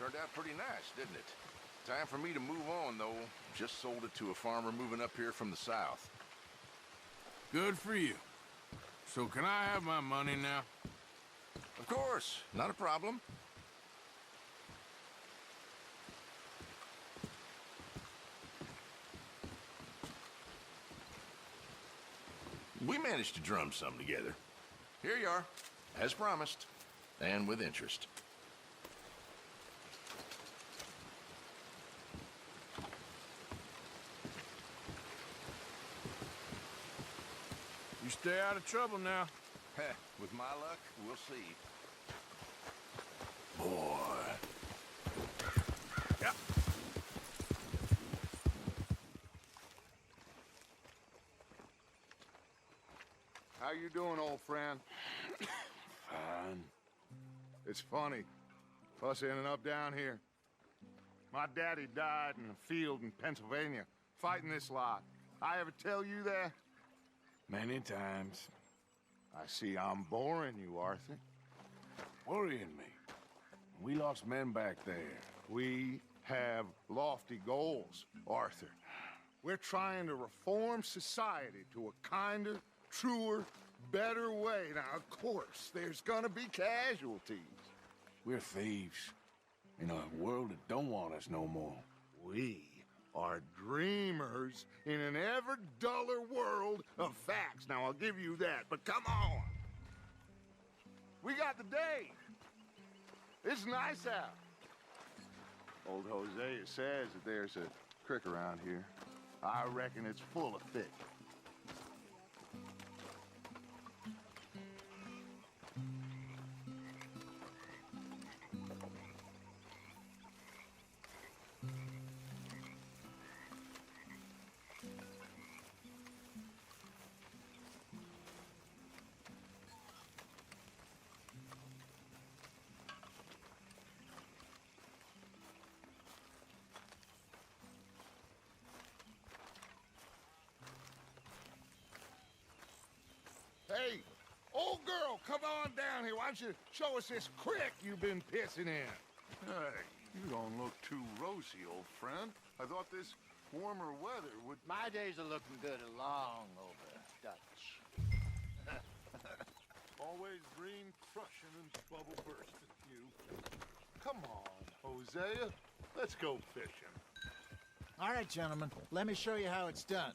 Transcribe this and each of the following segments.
Turned out pretty nice, didn't it? Time for me to move on, though. Just sold it to a farmer moving up here from the south. Good for you. So can I have my money now? Of course, not a problem. We managed to drum some together. Here you are, as promised, and with interest. You stay out of trouble now. Heh, with my luck, we'll see. Boy. Yep. How you doing, old friend? Fine. It's funny, us ending up down here. My daddy died in a field in Pennsylvania, fighting this lot. I ever tell you that? Many times. I see I'm boring you, Arthur. Worrying me. We lost men back there. We have lofty goals, Arthur. We're trying to reform society to a kinder, truer, better way. Now, of course, there's gonna be casualties. We're thieves. In a world that don't want us no more. We are dreamers in an ever duller world of facts. Now, I'll give you that, but come on. We got the day. It's nice out. Old Hosea says that there's a creek around here. I reckon it's full of fish. Hey, old girl, come on down here. Why don't you show us this creek you've been pissing in? Hey, you don't look too rosy, old friend. I thought this warmer weather would... My days are looking good along over Dutch. Always green crushing and bubble bursting, you. Come on, Hosea. Let's go fishing. All right, gentlemen, let me show you how it's done.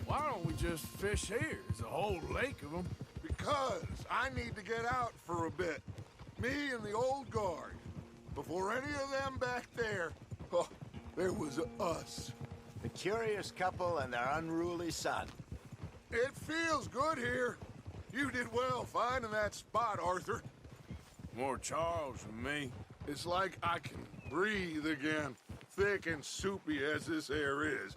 Why don't we just fish here? There's a whole lake of them. Because I need to get out for a bit. Me and the old guard. Before any of them back there, oh, there was us. The curious couple and their unruly son. It feels good here. You did well finding that spot, Arthur. More Charles than me. It's like I can breathe again, thick and soupy as this air is.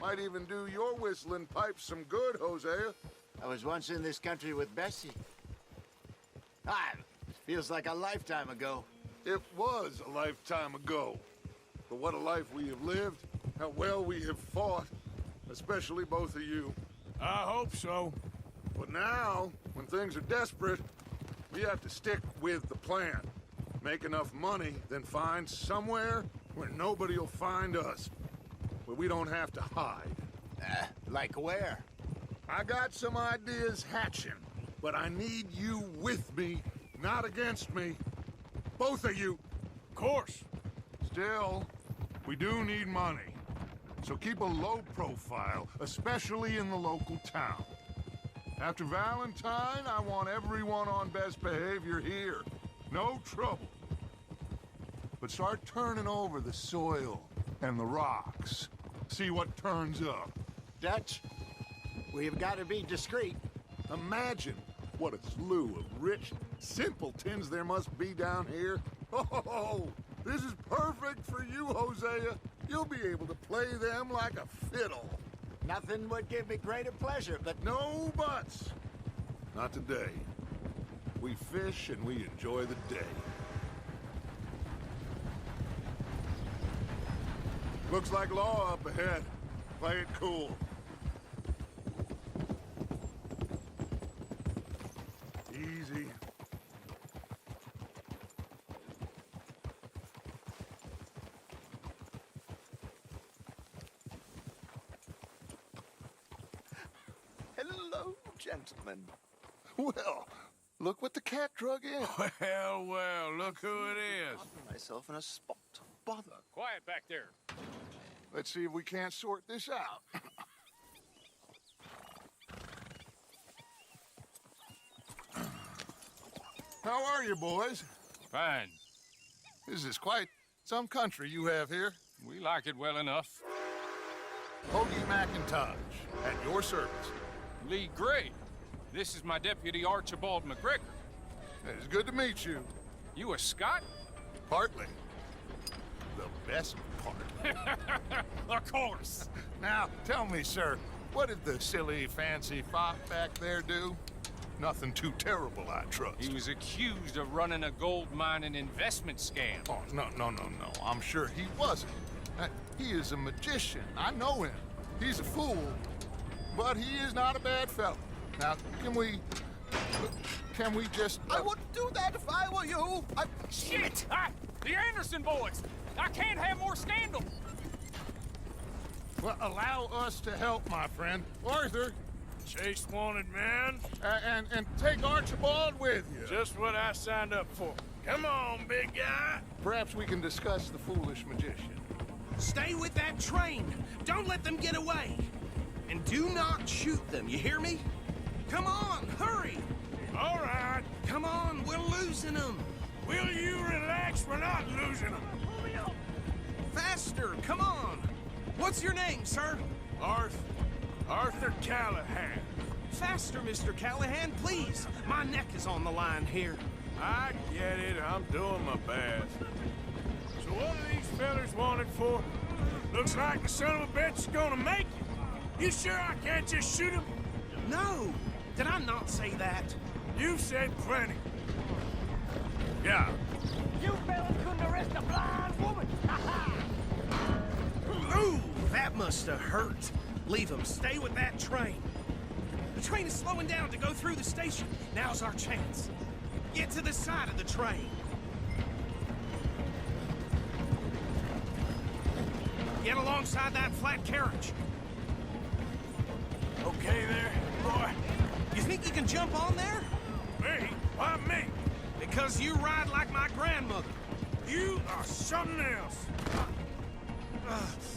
Might even do your whistling pipes some good, Hosea. I was once in this country with Bessie. Feels like a lifetime ago. It was a lifetime ago. But what a life we have lived, how well we have fought, especially both of you. I hope so. But now, when things are desperate, we have to stick with the plan. Make enough money, then find somewhere where nobody will find us. Where we don't have to hide. Like where? I got some ideas hatching, but I need you with me, not against me. Both of you. Of course. Still, we do need money. So keep a low profile, especially in the local town. After Valentine, I want everyone on best behavior here. No trouble. But start turning over the soil and the rocks. See what turns up. Dutch, we've got to be discreet. Imagine what a slew of rich simpletons there must be down here. Oh, this is perfect for you, Hosea. You'll be able to play them like a fiddle. Nothing would give me greater pleasure, but No buts. Not today. we fish, and we enjoy the day. Looks like law up ahead. Play it cool. Easy. Hello, gentlemen. Well, look what the cat drug in. Well, well, look who it is. Found myself in a spot. Bother. Quiet back there. Let's see if we can't sort this out. How are you, boys? Fine. This is quite some country you have here. We like it well enough. Hoagie McIntosh, at your service. Lee Gray. This is my deputy Archibald McGregor. It's good to meet you. You a Scot? Partly. The best part. Of course. Now, tell me, sir, what did the silly, fancy fop back there do? Nothing too terrible, I trust. He was accused of running a gold mining investment scam. Oh, no. I'm sure he wasn't. He is a magician. I know him. He's a fool, but he is not a bad fellow. Now, can we just... I wouldn't do that if I were you. Shit! The Anderson boys! I can't have more scandal! Well, allow us to help, my friend. Arthur, Chase wanted man. and take Archibald with you. Just what I signed up for. Come on, big guy. Perhaps we can discuss the foolish magician. Stay with that train. Don't let them get away. And do not shoot them, you hear me? Come on, hurry! All right. Come on, we're losing them. Will you relax? We're not losing them. Faster, come on. What's your name, sir? Arthur Callahan. Faster, Mr. Callahan, please. My neck is on the line here. I get it. I'm doing my best. So what are these fellas wanted for? Looks like the son of a bitch is gonna make it. You sure I can't just shoot him? No, did I not say that? You've said plenty. Yeah. You fellas couldn't arrest a blind woman! Ooh, that must have hurt. Leave them. Stay with that train. The train is slowing down to go through the station. Now's our chance. Get to the side of the train. Get alongside that flat carriage. Okay there, boy. You think you can jump on there? Me? Why me? Because you ride like my grandmother. You are something else.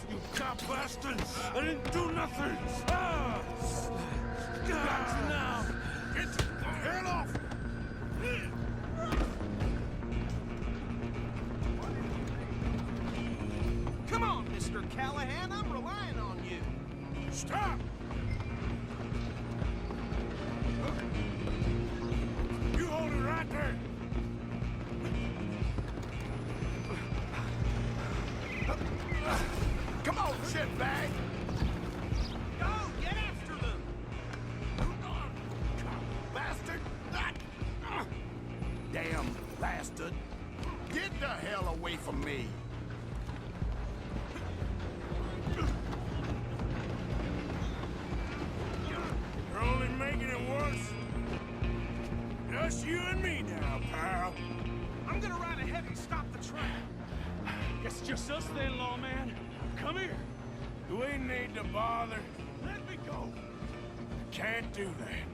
You cop bastard! I didn't do nothing! Got you now! Get the hell off! Come on, Mr. Callahan, I'm relying on you. Stop! You hold it right there! Come on, shitbag. Go, get after them. Bastard. Damn bastard. Get the hell away from me. You're only making it worse. Just you and me now, pal. I'm gonna ride ahead and stop the train. Guess it's just us then, lawman. Come here. Do we need to bother? Let me go. Can't do that.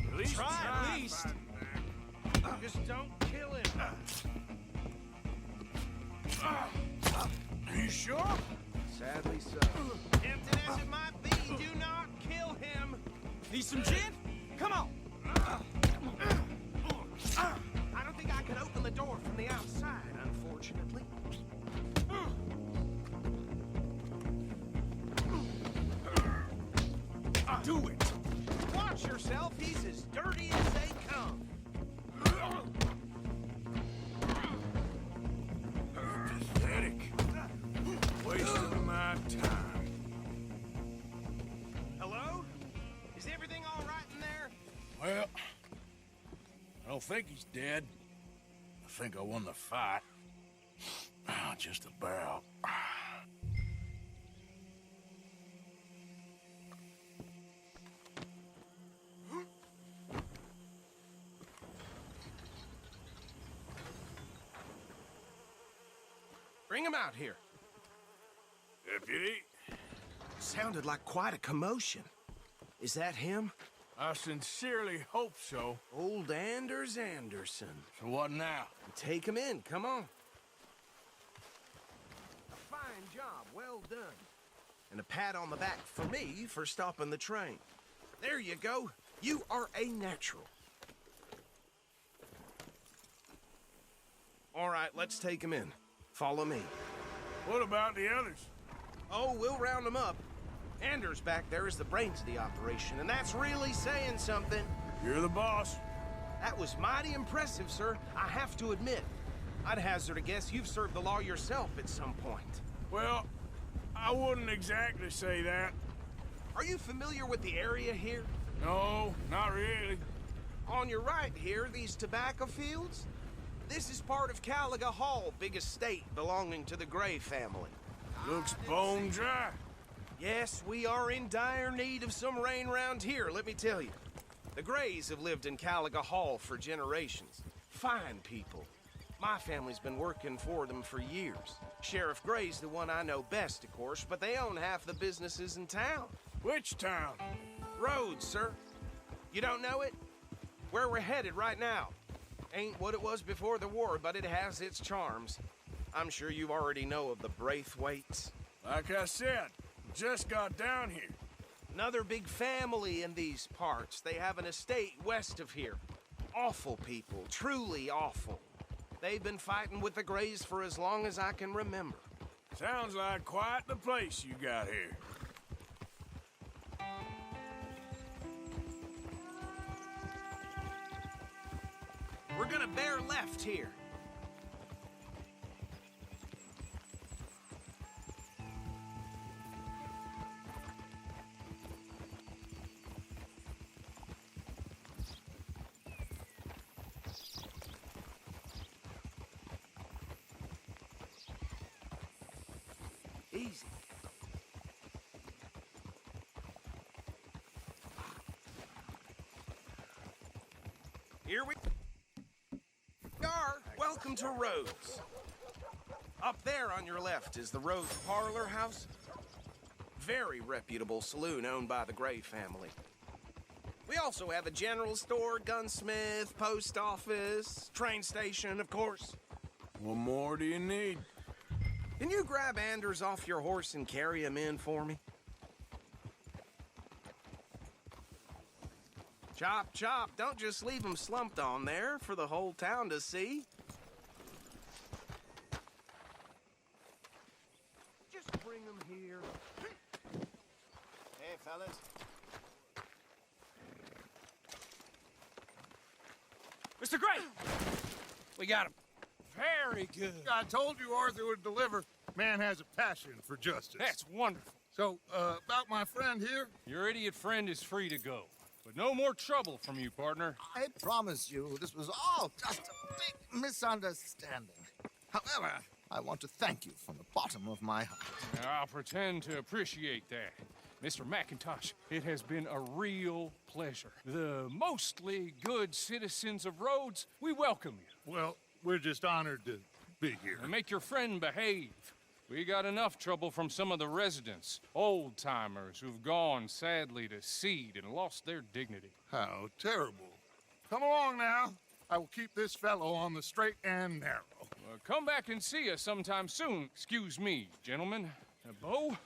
At least Try at to least. find that. Just don't kill him. You sure? Sadly so. Tempted as it might be, do not kill him. Need some gin? Come on. I don't think I can open the door from the outside, unfortunately. Do it. Watch yourself. He's as dirty as they come. Pathetic. Wasting my time. Hello? think he's dead. I think I won the fight. Just about. Bring him out here. Deputy, Sounded like quite a commotion. Is that him? I sincerely hope so. Old Anders Anderson. So what now? Take him in, come on. A fine job, well done. And a pat on the back for me for stopping the train. There you go. You are a natural. All right, let's take him in. Follow me. What about the others? Oh, we'll round them up. Anders back there is the brains of the operation, and that's really saying something. You're the boss. That was mighty impressive, sir. I have to admit. I'd hazard a guess you've served the law yourself at some point. Well, I wouldn't exactly say that. Are you familiar with the area here? No, not really. On your right here, these tobacco fields? This is part of Caliga Hall, big estate belonging to the Gray family. Looks bone dry. Yes, we are in dire need of some rain round here, let me tell you. The Grays have lived in Caliga Hall for generations. Fine people. My family's been working for them for years. Sheriff Gray's the one I know best, of course, but they own half the businesses in town. Which town? Rhodes, sir. You don't know it? Where we're headed right now. Ain't what it was before the war, but it has its charms. I'm sure you already know of the Braithwaites. Like I said, just got down here. Another big family in these parts. They have an estate west of here. Awful people, truly awful. They've been fighting with the Grays for as long as I can remember. Sounds like quite the place you got here. We're gonna bear left here. Easy. Here we are. Welcome to Rhodes. Up there on your left is the Rhodes Parlor House. Very reputable saloon owned by the Gray family. We also have a general store, gunsmith, post office, train station, of course. What more do you need? Can you grab Anders off your horse and carry him in for me? Chop, chop. Don't just leave him slumped on there for the whole town to see. Just bring him here. Hey, fellas. Mr. Gray! We got him. Very good. I told you Arthur would deliver. Man has a passion for justice. That's wonderful. So, about my friend here? Your idiot friend is free to go. But no more trouble from you, partner. I promise you, this was all just a big misunderstanding. However, I want to thank you from the bottom of my heart. I'll pretend to appreciate that. Mr. McIntosh, it has been a real pleasure. The mostly good citizens of Rhodes, we welcome you. Well, we're just honored to be here. And make your friend behave. We got enough trouble from some of the residents, old-timers who've gone, sadly, to seed and lost their dignity. How terrible. Come along now. I will keep this fellow on the straight and narrow. Come back and see us sometime soon. Excuse me, gentlemen. Bo,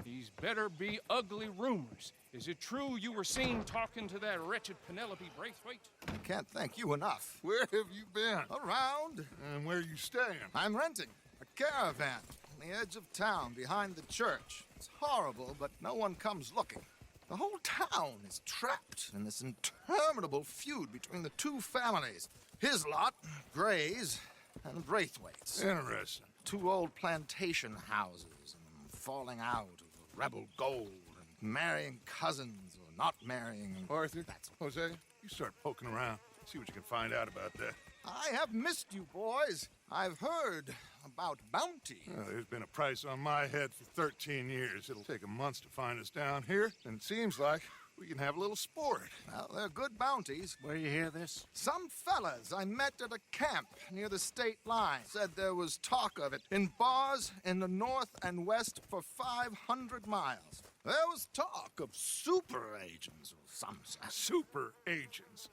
these better be ugly rumors. Is it true you were seen talking to that wretched Penelope Braithwaite? I can't thank you enough. Where have you been? Around. And where are you staying? I'm renting a caravan on the edge of town behind the church. It's horrible, but no one comes looking. The whole town is trapped in this interminable feud between the two families. His lot, Gray's, and Braithwaite's. Interesting. Two old plantation houses and falling out over rebel gold and marrying cousins or not marrying. Arthur, That's Jose, you start poking around. See what you can find out about that. I have missed you, boys. I've heard about bounty. There's been a price on my head for 13 years. It'll take 'em months to find us down here, and it seems like we can have a little sport. Well, they're good bounties. Where you hear this? Some fellas I met at a camp near the state line said there was talk of it in bars in the north and west for 500 miles. There was talk of super agents or some such. Super agents.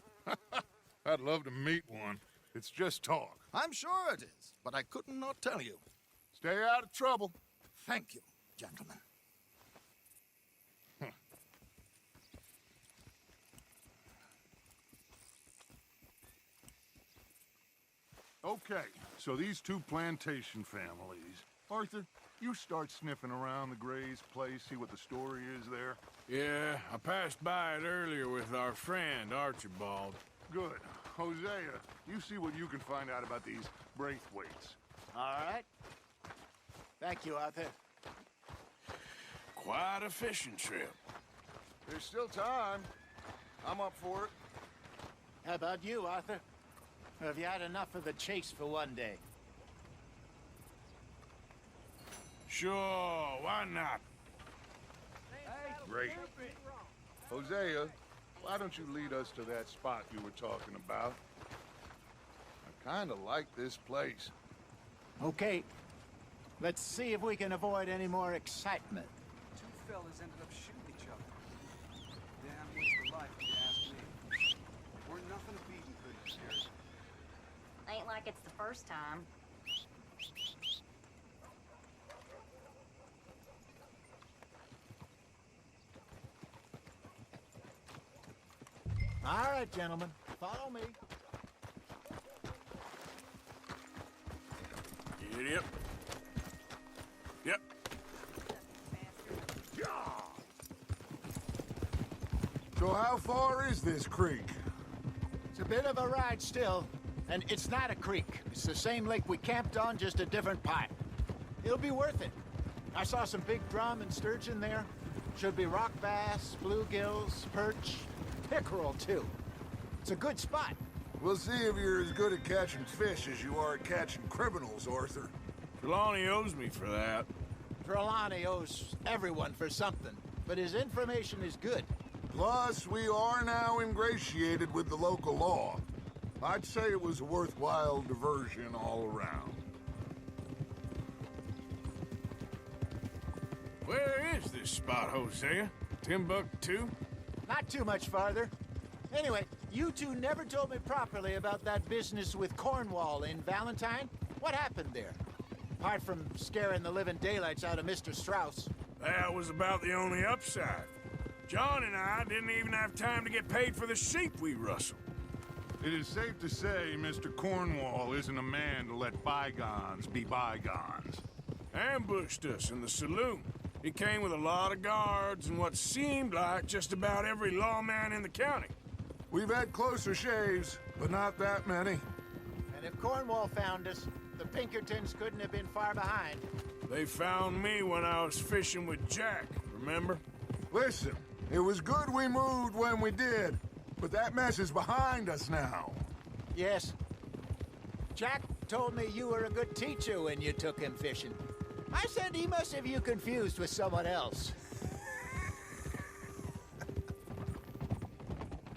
I'd love to meet one. It's just talk. I'm sure it is, but I couldn't not tell you. Stay out of trouble. Thank you, gentlemen. Okay, so these two plantation families. Arthur, you start sniffing around the Gray's place, see what the story is there. Yeah, I passed by it earlier with our friend, Archibald. Good. Hosea, you see what you can find out about these Braithwaites. All right. Thank you, Arthur. Quite a fishing trip. There's still time. I'm up for it. How about you, Arthur? Or have you had enough of the chase for one day? Sure, why not? Great. Hosea, why don't you lead us to that spot you were talking about? I kind of like this place. Okay. Let's see if we can avoid any more excitement. Two fellas ended up shooting each other. Damn waste of life, if you ask me. We're nothing to beating critters here. Ain't like it's the first time. All right, gentlemen. Follow me. Yep. Yep. So how far is this creek? It's a bit of a ride still, and it's not a creek. It's the same lake we camped on, just a different part. It'll be worth it. I saw some big drum and sturgeon there. Should be rock bass, bluegills, perch, pickerel, too. It's a good spot. We'll see if you're as good at catching fish as you are at catching criminals, Arthur. Trelawney owes me for that. Trelawney owes everyone for something, but his information is good. Plus, we are now ingratiated with the local law. I'd say it was a worthwhile diversion all around. Where is this spot, Hosea? Timbuktu? Not too much farther. Anyway, you two never told me properly about that business with Cornwall in Valentine. What happened there? Apart from scaring the living daylights out of Mr. Strauss. That was about the only upside. John and I didn't even have time to get paid for the sheep we rustled. It is safe to say Mr. Cornwall isn't a man to let bygones be bygones. Ambushed us in the saloon. He came with a lot of guards and what seemed like just about every lawman in the county. We've had closer shaves, but not that many. And if Cornwall found us, the Pinkertons couldn't have been far behind. They found me when I was fishing with Jack, remember? Listen, it was good we moved when we did, but that mess is behind us now. Yes. Jack told me you were a good teacher when you took him fishing. I said he must have you confused with someone else.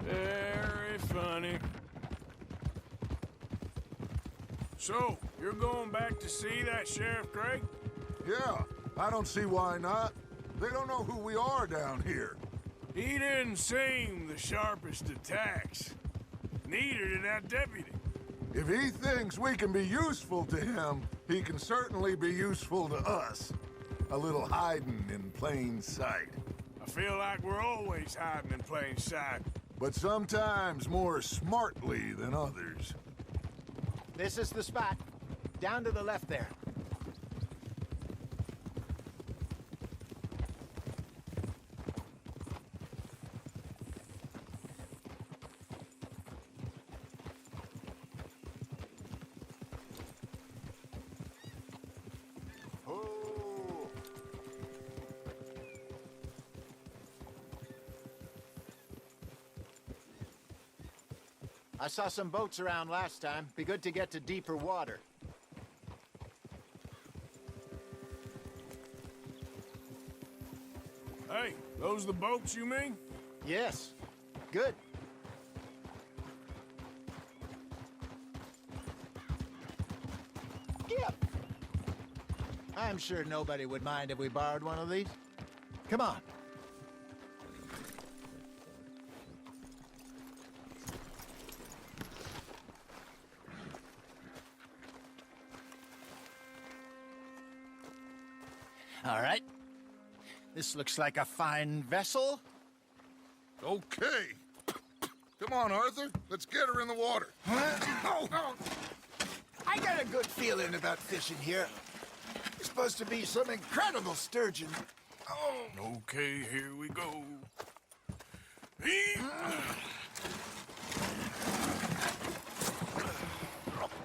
Very funny. So, you're going back to see that Sheriff Craig? Yeah, I don't see why not. They don't know who we are down here. He didn't seem the sharpest attacks. Neither did that deputy. If he thinks we can be useful to him, he can certainly be useful to us. A little hiding in plain sight. I feel like we're always hiding in plain sight. But sometimes more smartly than others. This is the spot. Down to the left there. I saw some boats around last time. Be good to get to deeper water. Hey, those the boats you mean? Yes. Good. Yep. I'm sure nobody would mind if we borrowed one of these. Come on. All right. This looks like a fine vessel. Okay. Come on, Arthur. Let's get her in the water. I got a good feeling about fishing here. It's supposed to be some incredible sturgeon. Okay, here we go.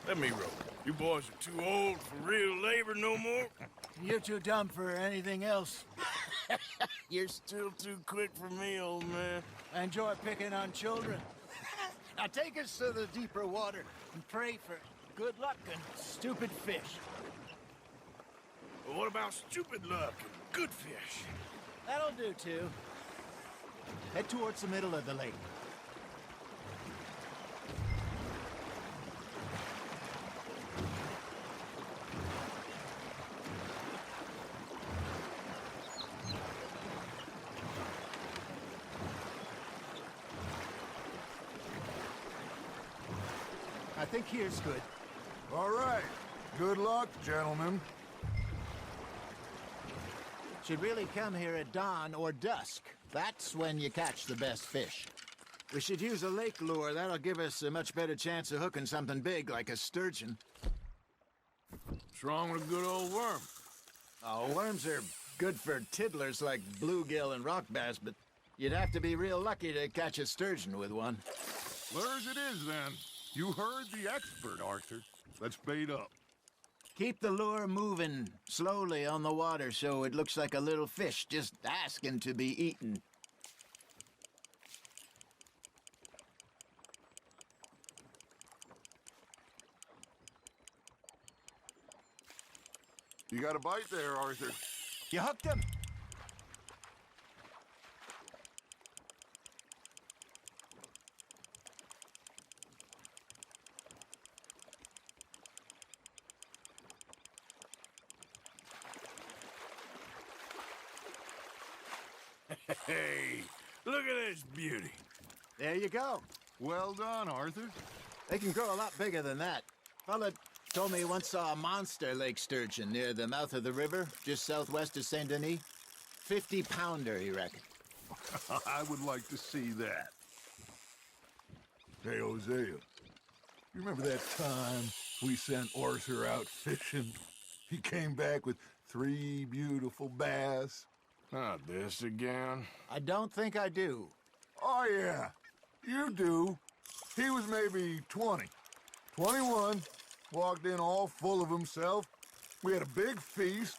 Let me row. You boys are too old for real labor no more. You're too dumb for anything else. You're still too quick for me, old man. I enjoy picking on children. Now take us to the deeper water and pray for good luck and stupid fish. But what about stupid luck and good fish? That'll do, too. Head towards the middle of the lake. I think here's good. All right. Good luck, gentlemen. Should really come here at dawn or dusk. That's when you catch the best fish. We should use a lake lure. That'll give us a much better chance of hooking something big like a sturgeon. What's wrong with a good old worm? Oh, worms are good for tiddlers like bluegill and rock bass, but you'd have to be real lucky to catch a sturgeon with one. Lures it is, then. You heard the expert, Arthur. Let's bait up. Keep the lure moving slowly on the water so it looks like a little fish just asking to be eaten. You got a bite there, Arthur. You hooked him? Hey, look at this beauty. There you go. Well done, Arthur. They can grow a lot bigger than that. Fella told me he once saw a monster lake sturgeon near the mouth of the river, just southwest of Saint Denis. 50-pounder, he reckoned. I would like to see that. Hey, Hosea, you remember that time we sent Arthur out fishing? He came back with 3 beautiful bass. Not this again. I don't think I do. Oh, yeah, you do. He was maybe 20, 21, walked in all full of himself. We had a big feast,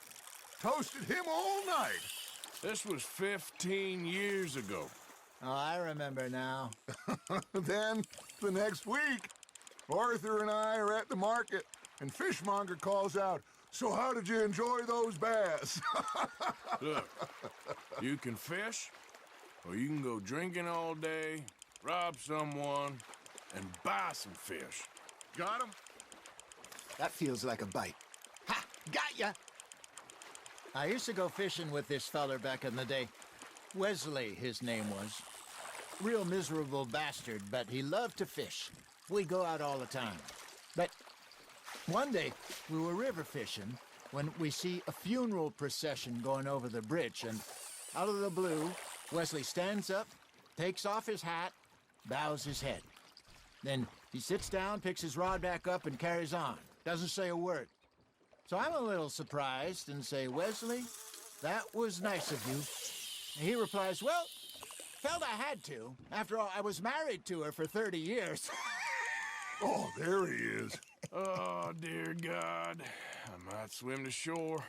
toasted him all night. This was 15 years ago. Oh, I remember now. Then, the next week, Arthur and I are at the market, and Fishmonger calls out, "So how did you enjoy those bass?" Look, you can fish, or you can go drinking all day, rob someone, and buy some fish. Got him? That feels like a bite. Ha! Got ya! I used to go fishing with this feller back in the day. Wesley, his name was. Real miserable bastard, but he loved to fish. We'd go out all the time. But one day, we were river fishing when we see a funeral procession going over the bridge, and out of the blue, Wesley stands up, takes off his hat, bows his head. Then he sits down, picks his rod back up, and carries on. Doesn't say a word. So I'm a little surprised and say, "Wesley, that was nice of you." And he replies, "Well, felt I had to. After all, I was married to her for 30 years. Oh, there he is. Oh, dear God. I might swim to shore.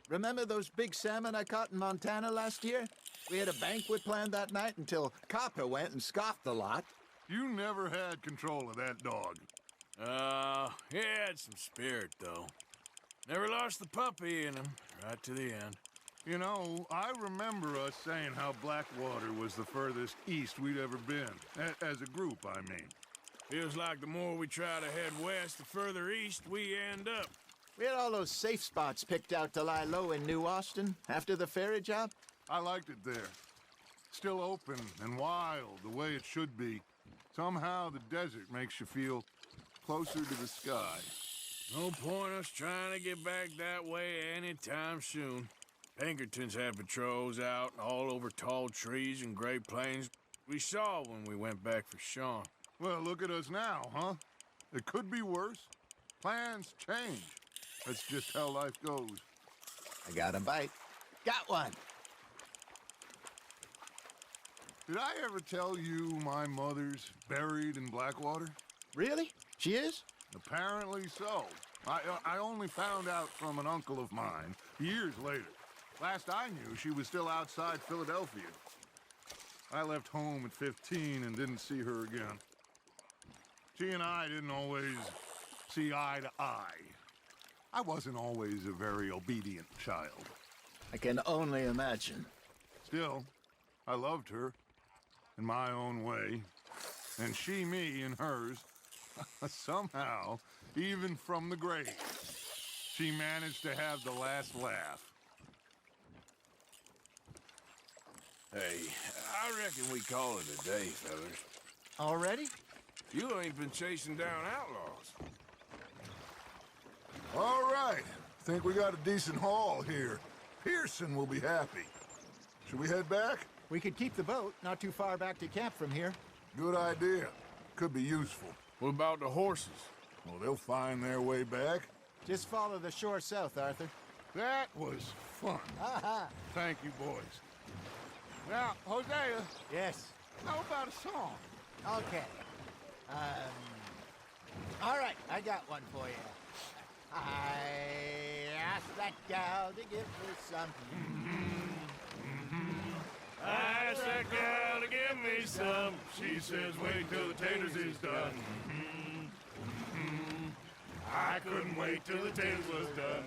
Remember those big salmon I caught in Montana last year? We had a banquet planned that night until Copper went and scoffed the lot. You never had control of that dog. He had some spirit, though. Never lost the puppy in him, right to the end. You know, I remember us saying how Blackwater was the furthest east we'd ever been. As a group, I mean. Feels like the more we try to head west, the further east we end up. We had all those safe spots picked out to lie low in New Austin after the ferry job. I liked it there. Still open and wild, the way it should be. Somehow the desert makes you feel closer to the sky. No point us trying to get back that way anytime soon. Pinkertons had patrols out all over tall trees and Great Plains. We saw when we went back for Sean. Well, look at us now, huh? It could be worse. Plans change. That's just how life goes. I got a bite. Got one. Did I ever tell you my mother's buried in Blackwater? Really? She is? Apparently so. I only found out from an uncle of mine years later. Last I knew, she was still outside Philadelphia. I left home at 15 and didn't see her again. She and I didn't always see eye to eye. I wasn't always a very obedient child. I can only imagine. Still, I loved her in my own way, and she me in hers. Somehow, even from the grave, she managed to have the last laugh. Hey, I reckon we call it a day, fellas. Already? You ain't been chasing down outlaws. All right. Think we got a decent haul here. Pearson will be happy. Should we head back? We could keep the boat not too far back to camp from here. Good idea. Could be useful. What about the horses? Well, they'll find their way back. Just follow the shore south, Arthur. That was fun. Thank you, boys. Now, Hosea, Yes. how about a song? Okay. All right, I got one for you. I asked that gal to give me some. I asked that gal to give me some. She says, wait till the taters is done. I couldn't wait till the taters was done.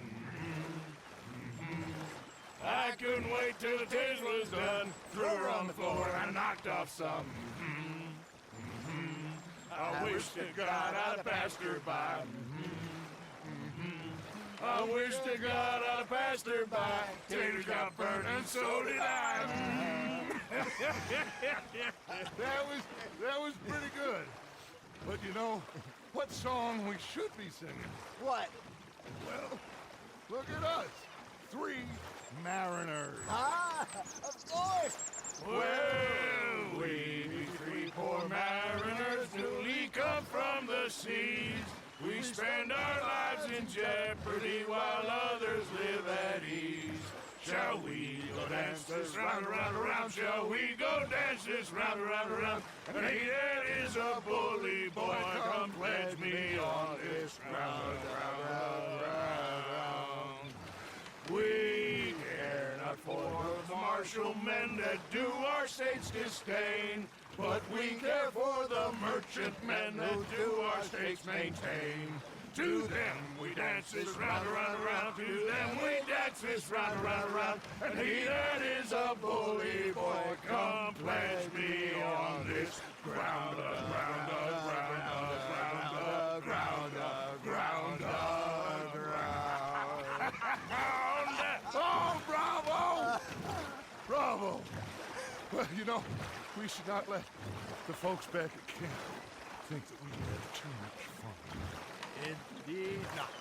I couldn't wait till the taters was done. Threw her on the floor and knocked off some. I wish to God I'd have passed her by. I wish to God I'd have passed her by. Taters got burnt and so did I. That was pretty good. But you know, what song we should be singing? What? Well, look at us. 3 mariners. Ah, of course. Well, we be 3 poor mariners newly come from the seas. We spend our lives in jeopardy while others live at ease. Shall we go dance this round, around, around? Shall we go dance this round, around, around? And he that is a bully boy, come pledge me on this round, round, round. We care not for the martial men that do our state's disdain, but we care for the merchant men that do our states maintain. To them we dance this round, around, around. To them we dance this round, around, around. And he that is a bully boy, come pledge me on this ground, ground, ground, ground, ground, ground, ground. Oh, bravo! Bravo! Well, you know, we should not let the folks back at camp think that we had too much fun. Indeed not.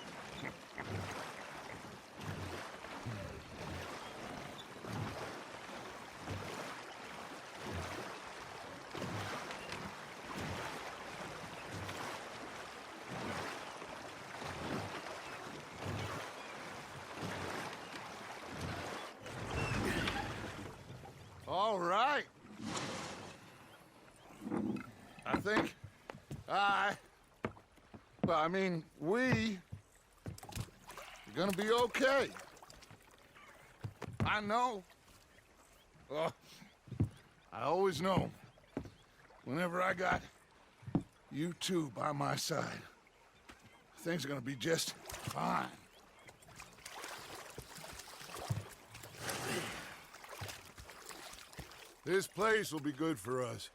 All right. I think we're gonna be okay. I know. Oh, I always know. Whenever I got you two by my side, things are gonna be just fine. This place will be good for us.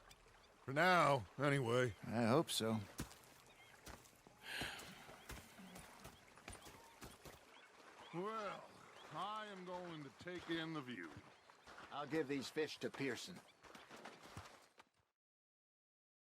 For now, anyway. I hope so. Well, I am going to take in the view. I'll give these fish to Pearson.